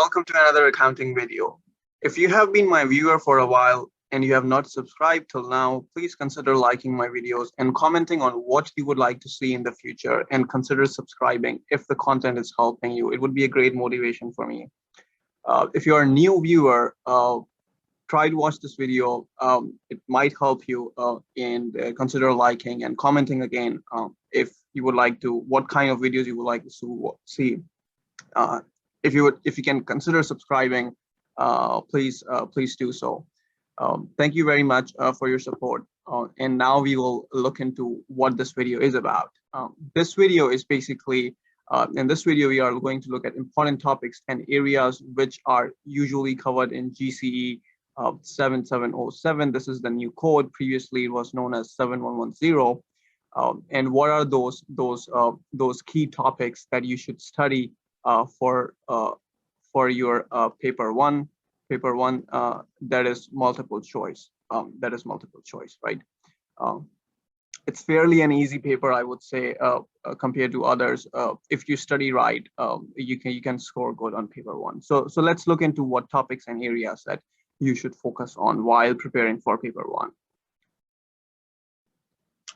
welcome to another accounting video. If you have been my viewer for a while and you have not subscribed till now, please consider liking my videos and commenting on what you would like to see in the future, and consider subscribing if the content is helping you. It would be a great motivation for me. If you're a new viewer, try to watch this video. It might help you, and consider liking and commenting again if you would like to, what kind of videos you would like to see. If you can consider subscribing, please do so. Thank you very much for your support. And now we will look into what this video is about. This video is basically, in this video, we are going to look at important topics and areas which are usually covered in GCE 7707. This is the new code. Previously, it was known as 7110. And what are those key topics that you should study for your paper one, that is multiple choice. Right? It's fairly an easy paper, I would say, compared to others. If you study right, you can score good on paper one. So let's look into what topics and areas that you should focus on while preparing for paper one.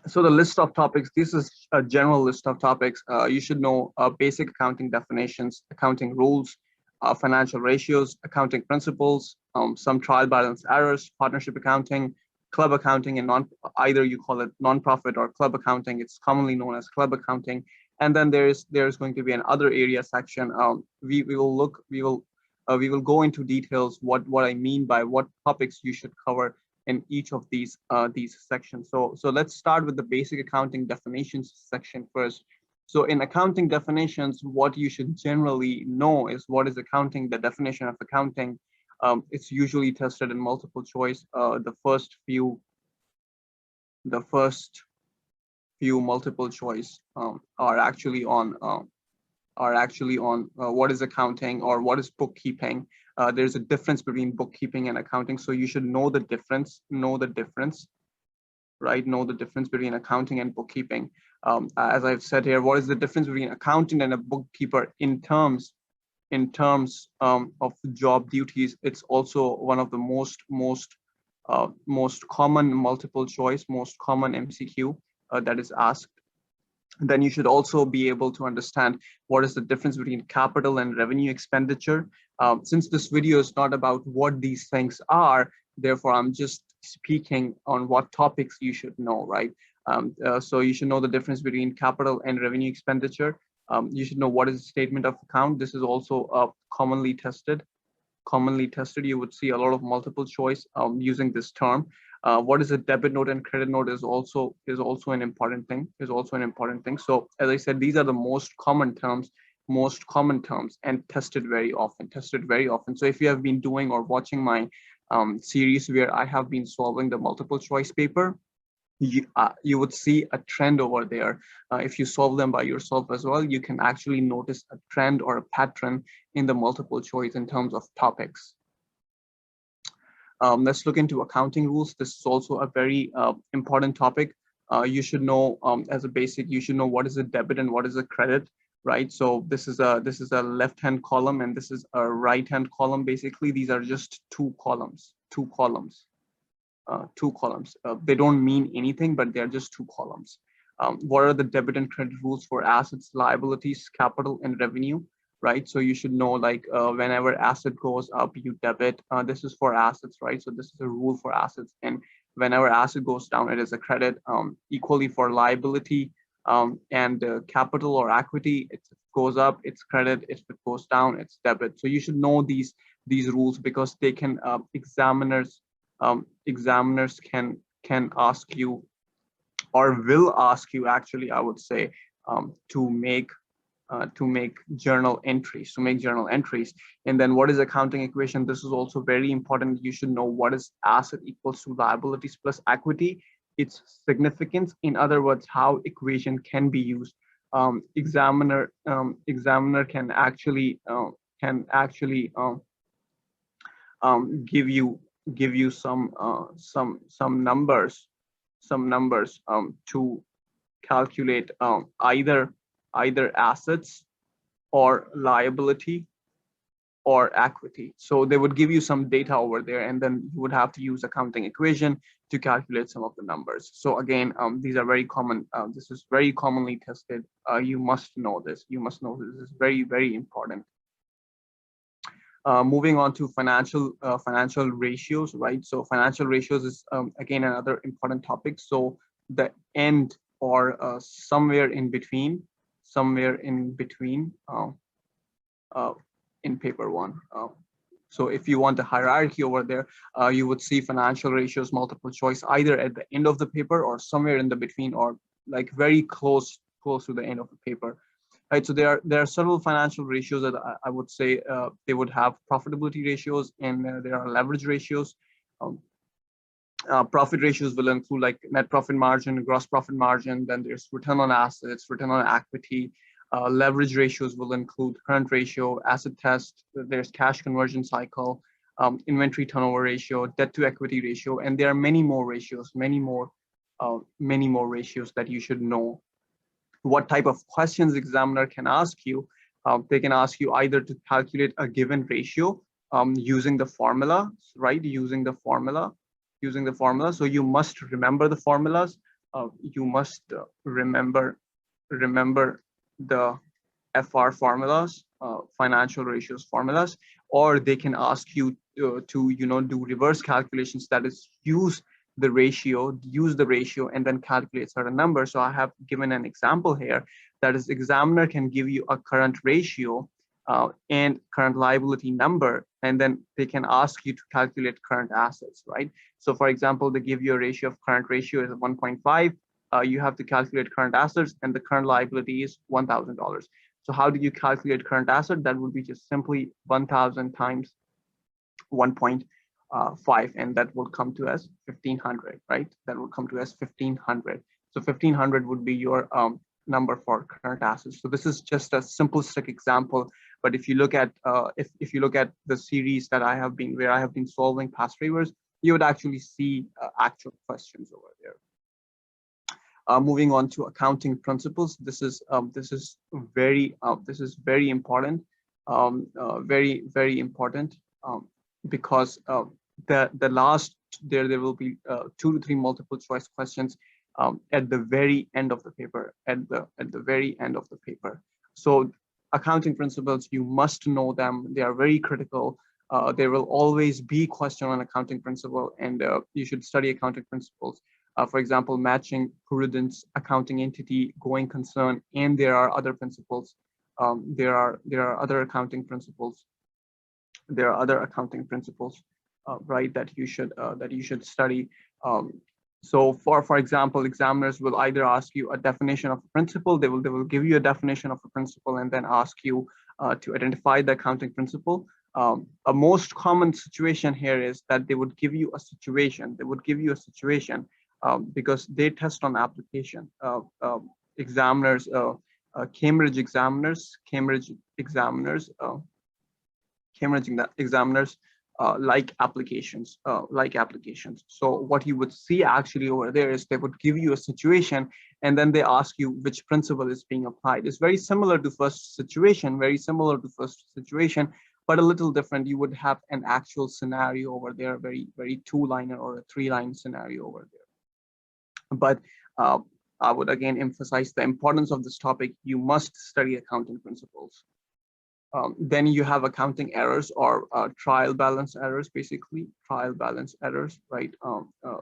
So the list of topics, this is a general list of topics. You should know basic accounting definitions, accounting rules, financial ratios, accounting principles, some trial balance errors, partnership accounting, club accounting, and either you call it nonprofit or club accounting. It's commonly known as club accounting. And then there's going to be an other area section. We will go into details what I mean by what topics you should cover in each of these sections. So let's start with the basic accounting definitions section first. So in accounting definitions, what you should generally know is what is accounting, the definition of accounting. It's usually tested in multiple choice. The first few multiple choice are actually on what is accounting or what is bookkeeping. There's a difference between bookkeeping and accounting, so you should know the difference, right? Know the difference between accounting and bookkeeping. As I've said here, what is the difference between accountant and a bookkeeper in terms of job duties? It's also one of the most common multiple choice, most common MCQ that is asked. Then you should also be able to understand what is the difference between capital and revenue expenditure. Since this video is not about what these things are, therefore I'm just speaking on what topics you should know, right? So you should know the difference between capital and revenue expenditure. You should know what is a statement of account. This is also commonly tested. You would see a lot of multiple choice using this term. What is a debit note and credit note is also an important thing. So as I said, these are the most common terms and tested very often. So if you have been doing or watching my series where I have been solving the multiple choice paper, you would see a trend over there. If you solve them by yourself as well, you can actually notice a trend or a pattern in the multiple choice in terms of topics. Let's look into accounting rules. This is also a very important topic. You should know, as a basic, you should know what is a debit and what is a credit, right? So this is a left-hand column and this is a right-hand column. Basically, these are just two columns. They don't mean anything, but they're just two columns. What are the debit and credit rules for assets, liabilities, capital, and revenue? Right, so you should know, like, whenever asset goes up, you debit. This is for assets, right? So this is a rule for assets. And whenever asset goes down, it is a credit. Equally for liability and capital or equity, it goes up, it's credit. If it goes down, it's debit. So you should know these rules because they can examiners can ask you, or will ask you, actually, I would say, to make journal entries. And then what is accounting equation? This is also very important. You should know what is asset equals to liabilities plus equity, its significance. In other words, how equation can be used. Examiner can actually give you some numbers to calculate either assets or liability or equity. So they would give you some data over there, and then you would have to use accounting equation to calculate some of the numbers. So again, these are very common. This is very commonly tested. You must know this. You must know this is very, very important. Moving on to financial ratios, right? So financial ratios is again another important topic. So the end or somewhere in between, in paper one. So if you want a hierarchy over there, you would see financial ratios multiple choice either at the end of the paper or somewhere in the between, or like very close to the end of the paper. Right, so there are several financial ratios that I would say they would have profitability ratios, and there are leverage ratios. Um, Profit ratios will include like net profit margin, gross profit margin. Then there's return on assets, return on equity. Leverage ratios will include current ratio, asset test. There's cash conversion cycle, inventory turnover ratio, debt to equity ratio, and there are many more ratios, many more ratios that you should know. What type of questions examiner can ask you? They can ask you either to calculate a given ratio using the formula, right? Using the formula. So you must remember the formulas. You must remember the FR formulas, financial ratios formulas, or they can ask you to do reverse calculations. That is, use the ratio, and then calculate certain numbers. So I have given an example here. That is, examiner can give you a current ratio and current liability number, and then they can ask you to calculate current assets, right? So for example, they give you a ratio of current ratio is 1.5. You have to calculate current assets, and the current liability is $1,000. So how do you calculate current asset? That would be just simply 1,000 times 1.5, and that will come to as 1,500, right? That will come to as 1,500. So 1,500 would be your number for current assets. So this is just a simplistic example, but if you look at if you look at the series that I have been solving past papers, you would actually see actual questions over there. Moving on to accounting principles. This is very important, very important, because the last there will be 2 to 3 multiple choice questions at the very end of the paper, at the very end of the paper. So accounting principles, you must know them. They are very critical. There will always be question on accounting principle, and you should study accounting principles. For example, matching, prudence, accounting entity, going concern, and there are other principles. There are other accounting principles. Right, that you should study. So for example, examiners will either ask you a definition of a principle. They will give you a definition of a principle and then ask you to identify the accounting principle. A most common situation here is that they would give you a situation. Because they test on application. Examiners, Cambridge examiners like applications. So what you would see actually over there is they would give you a situation, and then they ask you which principle is being applied. It's very similar to first situation, but a little different. You would have an actual scenario over there, very 2-liner or a 3-line scenario over there. But I would again emphasize the importance of this topic. You must study accounting principles. Then you have accounting errors or trial balance errors, basically trial balance errors, right?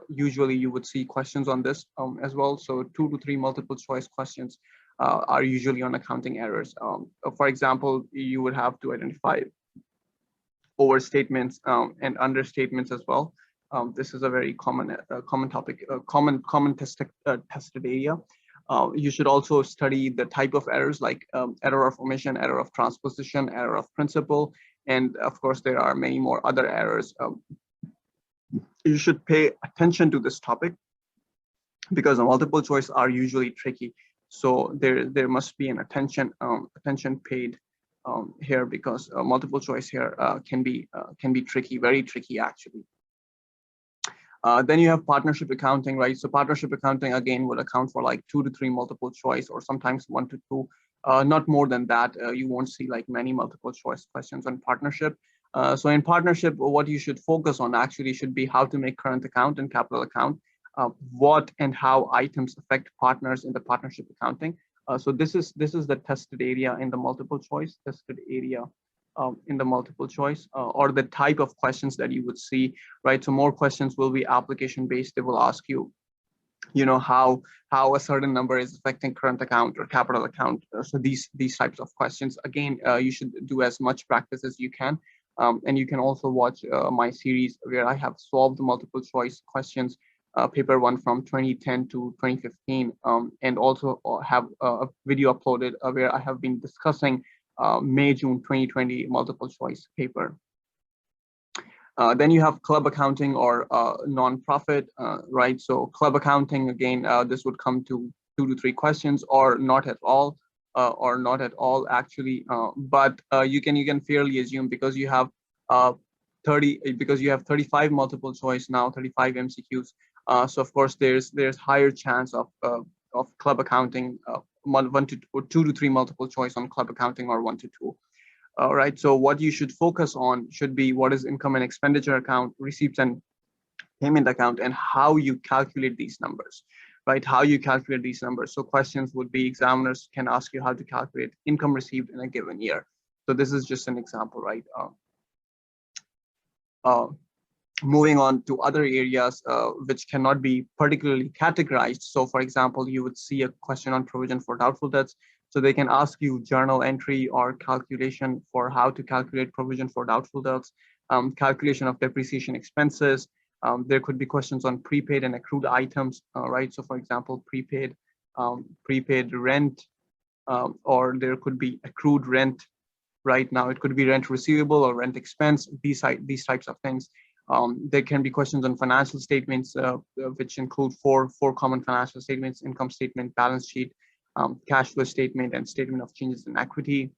Usually you would see questions on this as well. So 2 to 3 multiple choice questions are usually on accounting errors. For example, you would have to identify overstatements and understatements as well. This is a very common topic, common tested area. You should also study the type of errors, like error of omission, error of transposition, error of principle, and of course there are many more other errors. You should pay attention to this topic because the multiple choice are usually tricky. So there must be an attention paid here, because multiple choice here can be tricky, very tricky actually. Then you have partnership accounting, right? So partnership accounting again would account for like 2 to 3 multiple choice, or sometimes 1 to 2 Not more than that. You won't see like many multiple choice questions on partnership. So in partnership, what you should focus on actually should be how to make current account and capital account, what and how items affect partners in the partnership accounting. So this is the tested area in the multiple choice, tested area in the multiple choice, or the type of questions that you would see, right? So more questions will be application based. They will ask you, how a certain number is affecting current account or capital account. So these types of questions, again, you should do as much practice as you can. And you can also watch my series where I have solved multiple choice questions, paper one from 2010 to 2015, and also have a video uploaded where I have been discussing May-June 2020 multiple choice paper. Then you have club accounting or non-profit, right? So club accounting, again, this would come to 2 to 3 questions, or not at all, actually. But you can fairly assume, because you have 35 multiple choice now, 35 MCQs. So of course there's higher chance of club accounting, 1 to 2 to 3 multiple choice on club accounting, or 1 to 2. All right, so what you should focus on should be what is income and expenditure account, receipts and payment account, and how you calculate these numbers, right? How you calculate these numbers. So questions would be, examiners can ask you how to calculate income received in a given year. So this is just an example, right? Moving on to other areas which cannot be particularly categorized. So for example, you would see a question on provision for doubtful debts. So they can ask you journal entry or calculation for how to calculate provision for doubtful debts, calculation of depreciation expenses. There could be questions on prepaid and accrued items, right? So for example, prepaid rent, or there could be accrued rent. Right now, it could be rent receivable or rent expense, these types of things. There can be questions on financial statements, which include four common financial statements: income statement, balance sheet, cash flow statement, and statement of changes in equity.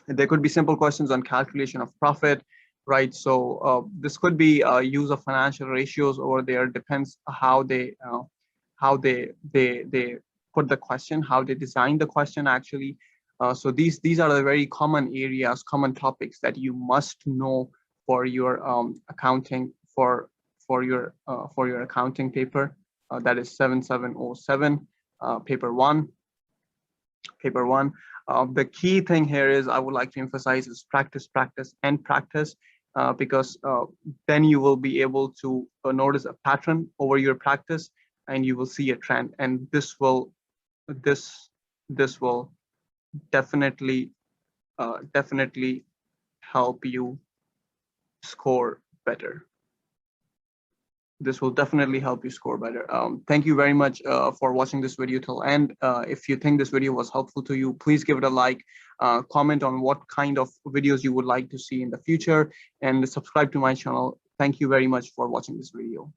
There could be simple questions on calculation of profit, right? So this could be use of financial ratios over there. Depends how they put the question, how they design the question actually. So these are the very common areas, common topics that you must know for your accounting, for your accounting paper. That is 7707, paper one. The key thing here is, I would like to emphasize, is practice, and practice, because then you will be able to notice a pattern over your practice, and you will see a trend, and this will definitely help you score better. This will definitely help you score better. Thank you very much for watching this video till end. If you think this video was helpful to you, please give it a like, comment on what kind of videos you would like to see in the future, and subscribe to my channel. Thank you very much for watching this video.